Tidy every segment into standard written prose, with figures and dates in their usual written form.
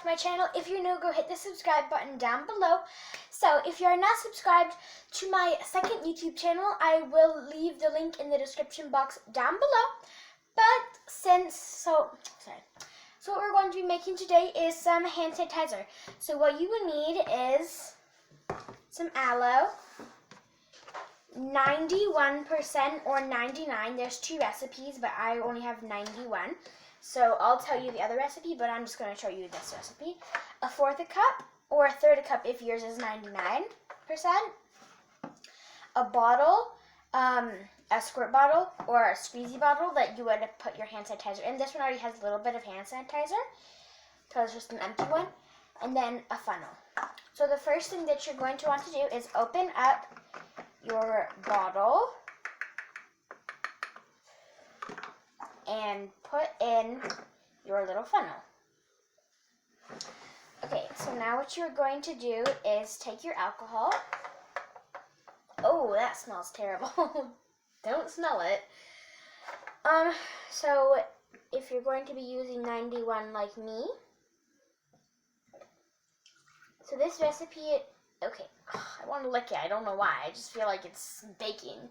back to my channel. If you're new, go hit the subscribe button down below. So if you're not subscribed to my second YouTube channel, I will leave the link in the description box down below. But so what we're going to be making today is some hand sanitizer. So what you will need is some aloe, 91% or 99. There's two recipes, but I only have 91. So I'll tell you the other recipe, but I'm just going to show you this recipe. A fourth a cup or a third a cup if yours is 99%. A bottle, a squirt bottle or a squeezy bottle that you would put your hand sanitizer in. This one already has a little bit of hand sanitizer, so it's just an empty one. And then a funnel. So the first thing that you're going to want to do is open up your bottle and put in your little funnel. Okay, so now what you're going to do is take your alcohol. Oh, that smells terrible. Don't smell it. So if you're going to be using 91 like me, so this recipe, okay, I want to lick it. I don't know why. I just feel like it's baking,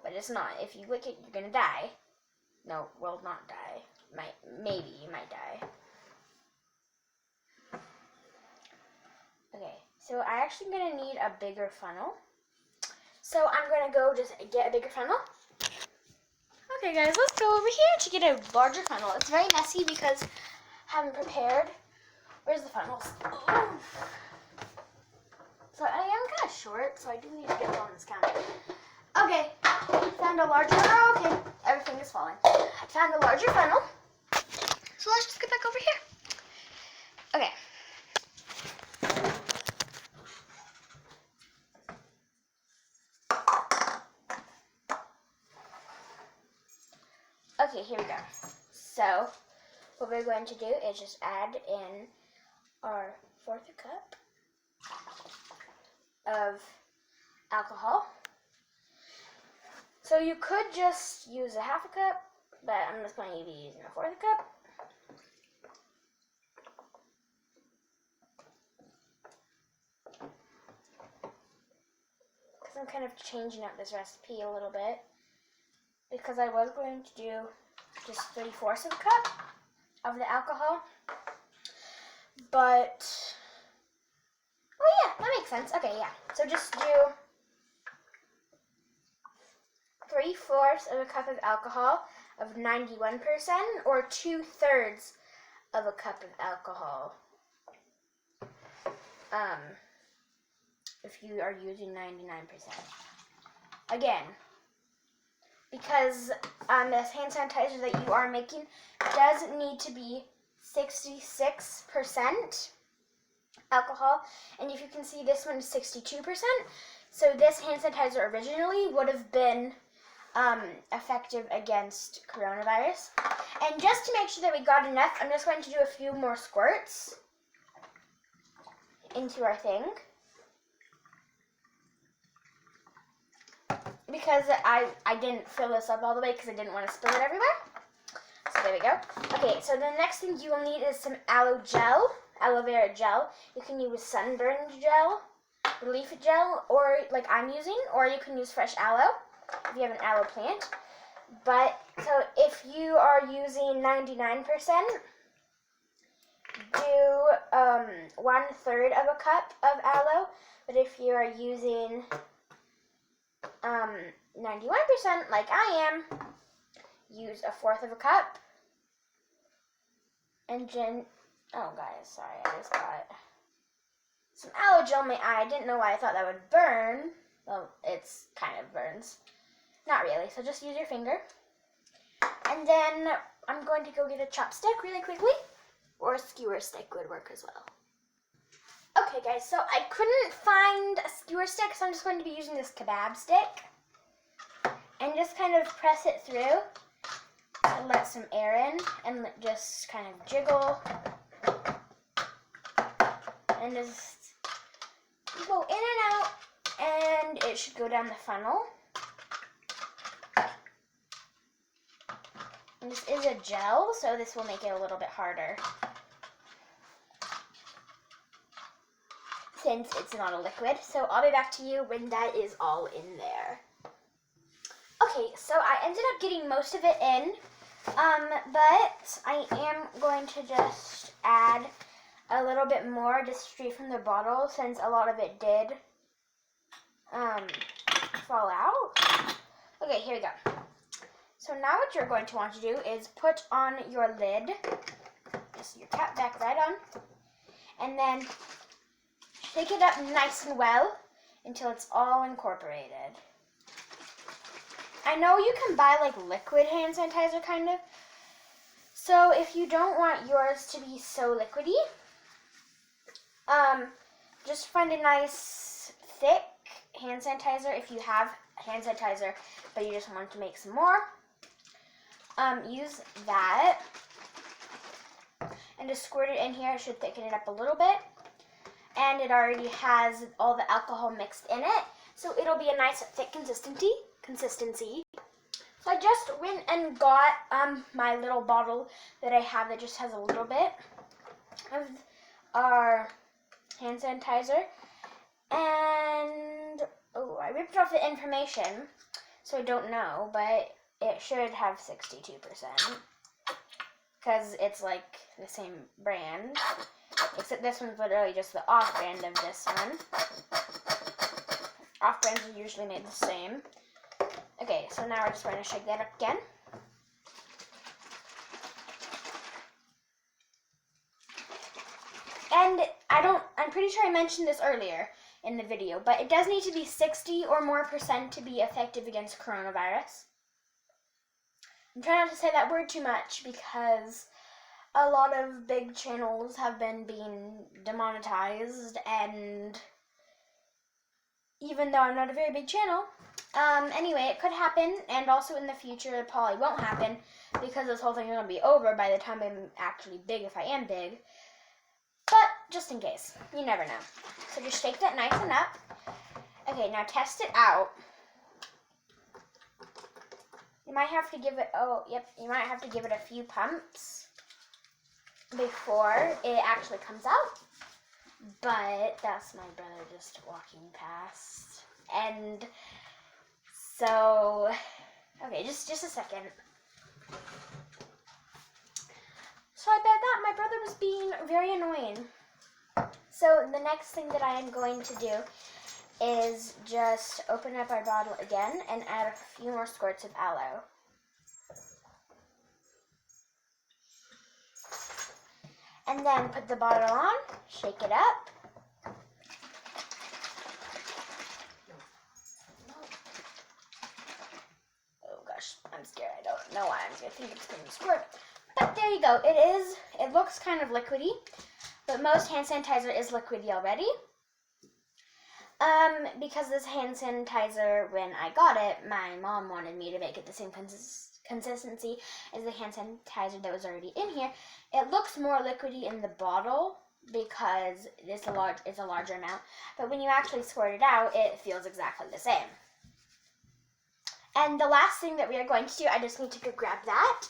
but it's not. If you lick it, you're gonna die. No, will not die. Maybe you might die. Okay, so I actually gonna need a bigger funnel. So I'm gonna go just get a bigger funnel. Okay guys, let's go over here to get a larger funnel. It's very messy because I haven't prepared. Where's the funnels? Ooh. So I am kind of short, so I do need to get on this counter. Okay, found a larger, okay, everything is falling. I found a larger funnel, so let's just get back over here. Okay. Okay, here we go. So, what we're going to do is just add in our fourth cup of alcohol. So you could just use a half a cup, but I'm just going to be using a fourth cup. Because I'm kind of changing up this recipe a little bit. Because I was going to do just 3/4 of a cup of the alcohol. But, oh yeah, that makes sense. Okay, yeah. So just do 3/4 of a cup of alcohol of 91% or 2/3 of a cup of alcohol. If you are using 99%. Again, because this hand sanitizer that you are making does need to be 66% alcohol, and if you can see, this one is 62%. So this hand sanitizer originally would have been effective against coronavirus. And just to make sure that we got enough, I'm just going to do a few more squirts into our thing. Because I didn't fill this up all the way because I didn't want to spill it everywhere. So there we go. Okay, so the next thing you will need is some aloe vera gel. You can use sunburn gel, leaf gel, or like I'm using, or you can use fresh aloe if you have an aloe plant. But, so if you are using 99%, do 1/3 of a cup of aloe. But if you are using 91% like I am, use 1/4 of a cup. And oh guys, sorry, I just got some aloe gel in my eye. I didn't know why I thought that would burn. Well, it's kind of burns. Not really, so just use your finger. And then I'm going to go get a chopstick really quickly, or a skewer stick would work as well. Okay guys, so I couldn't find a skewer stick, so I'm just going to be using this kebab stick. And just kind of press it through and let some air in, and just kind of jiggle. And just go in and out, and it should go down the funnel. And this is a gel, so this will make it a little bit harder. since it's not a liquid. So I'll be back to you when that is all in there. Okay, so I ended up getting most of it in, but I am going to just add a little bit more just straight from the bottle since a lot of it did fall out. Okay, here we go. So now what you're going to want to do is put on your lid, just your cap back right on, and then shake it up nice and well until it's all incorporated. I know you can buy like liquid hand sanitizer kind of, so if you don't want yours to be so liquidy, just find a nice thick hand sanitizer. If you have hand sanitizer but you just want to make some more, use that and just squirt it in here. It should thicken it up a little bit, and it already has all the alcohol mixed in it, so it'll be a nice thick consistency. So I just went and got my little bottle that I have that just has a little bit of our hand sanitizer, and I ripped off the information, so I don't know, but it should have 62% because it's like the same brand, except this one's literally just the off-brand of this one. Off-brands are usually made the same. Okay, so now we're just going to shake that up again. And I'm pretty sure I mentioned this earlier in the video, but it does need to be 60% or more to be effective against coronavirus. I'm trying not to say that word too much because a lot of big channels have been being demonetized, and even though I'm not a very big channel, anyway, it could happen, and also in the future it probably won't happen because this whole thing is going to be over by the time I'm actually big, if I am big. But just in case, you never know. So just shake that nice and up. Okay, now test it out. You might have to give it, you might have to give it a few pumps before it actually comes out. But that's my brother just walking past. And so, okay, just a second. So I bet that my brother was being very annoying. So the next thing that I am going to do is just open up our bottle again and add a few more squirts of aloe. And then put the bottle on, shake it up. Oh gosh, I'm scared. I don't know why I'm scared. I think it's going to squirt. But there you go. It looks kind of liquidy, but most hand sanitizer is liquidy already. Because this hand sanitizer, when I got it, my mom wanted me to make it the same consistency as the hand sanitizer that was already in here. It looks more liquidy in the bottle because it's a larger amount, but when you actually squirt it out, it feels exactly the same. And the last thing that we are going to do, I just need to go grab that.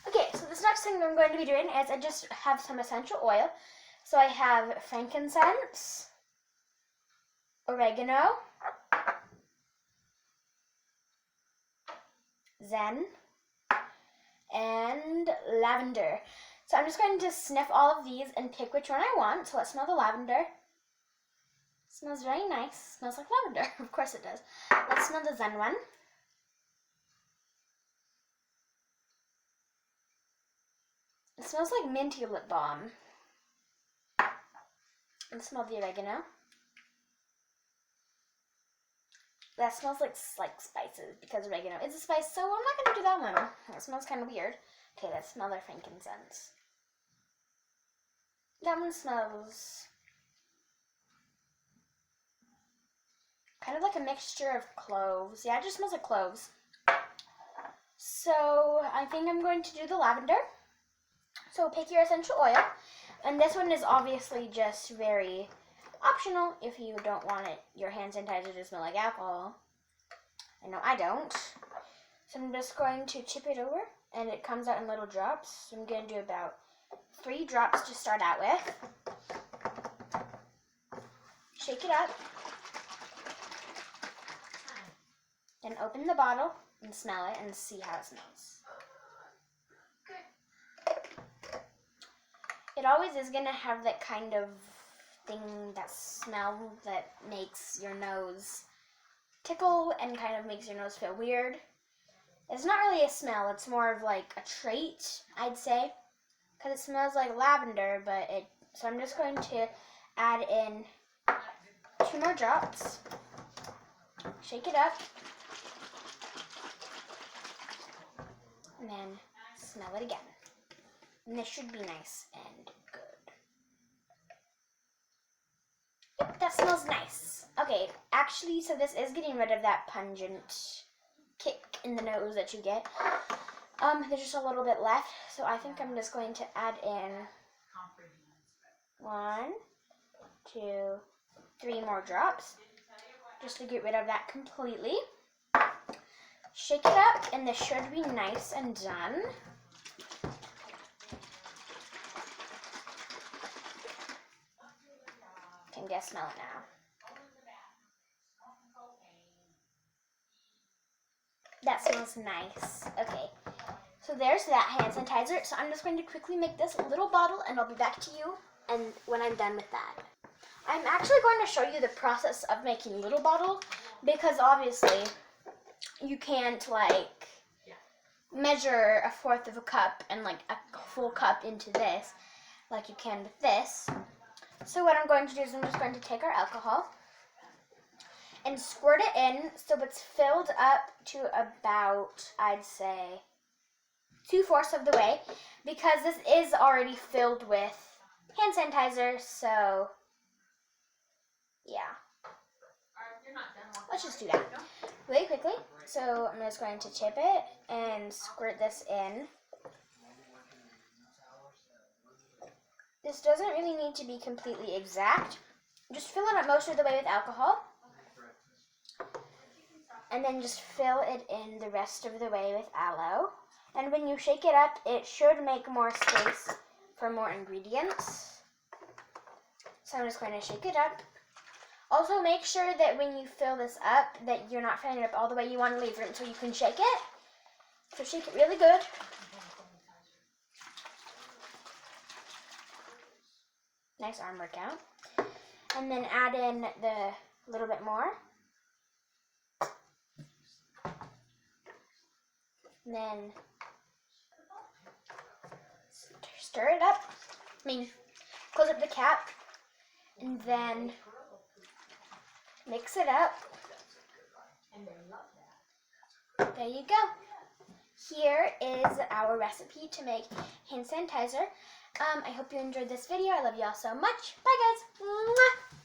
Okay, so this next thing I'm going to be doing is I just have some essential oil. So I have frankincense, oregano, zen, and lavender. So I'm just going to sniff all of these and pick which one I want. So let's smell the lavender. It smells very nice. It smells like lavender. Of course it does. Let's smell the zen one. It smells like minty lip balm. Let's smell the oregano. That smells like spices because oregano is a spice, so I'm not going to do that one. It smells kind of weird. Okay, let's smell their frankincense. That one smells kind of like a mixture of cloves. Yeah, it just smells like cloves. So I think I'm going to do the lavender. So pick your essential oil. And this one is obviously just very optional if you don't want your hand sanitizer to smell like alcohol. I know I don't. So I'm just going to chip it over, and it comes out in little drops. So I'm going to do about 3 drops to start out with. shake it up, then open the bottle and smell it and see how it smells. It always is going to have that kind of thing, that smell that makes your nose tickle and kind of makes your nose feel weird. It's not really a smell, it's more of like a trait, I'd say, because it smells like lavender, so I'm just going to add in 2 more drops, shake it up, and then smell it again. And this should be nice and good. Yep, that smells nice. Okay, actually, so this is getting rid of that pungent kick in the nose that you get. There's just a little bit left, so I think I'm just going to add in 1, 2, 3 more drops, just to get rid of that completely. Shake it up, and this should be nice and done. Can guess smell it now. That smells nice. Okay, so there's that hand sanitizer. So I'm just going to quickly make this little bottle, and I'll be back to you and when I'm done with that. I'm actually going to show you the process of making little bottle, because obviously you can't like measure 1/4 of a cup and like a full cup into this like you can with this. So what I'm going to do is I'm just going to take our alcohol and squirt it in so it's filled up to about, I'd say, 2/4 of the way, because this is already filled with hand sanitizer, so yeah. Let's just do that really quickly. So I'm just going to tip it and squirt this in. This doesn't really need to be completely exact. Just fill it up most of the way with alcohol. And then just fill it in the rest of the way with aloe. And when you shake it up, it should make more space for more ingredients. So I'm just going to shake it up. Also, make sure that when you fill this up, that you're not filling it up all the way. You want to leave room so you can shake it. So shake it really good. Nice arm workout. And then add in the little bit more. And then stir it up. Close up the cap. And then mix it up. There you go. Here is our recipe to make hand sanitizer. I hope you enjoyed this video. I love you all so much. Bye, guys. Mwah!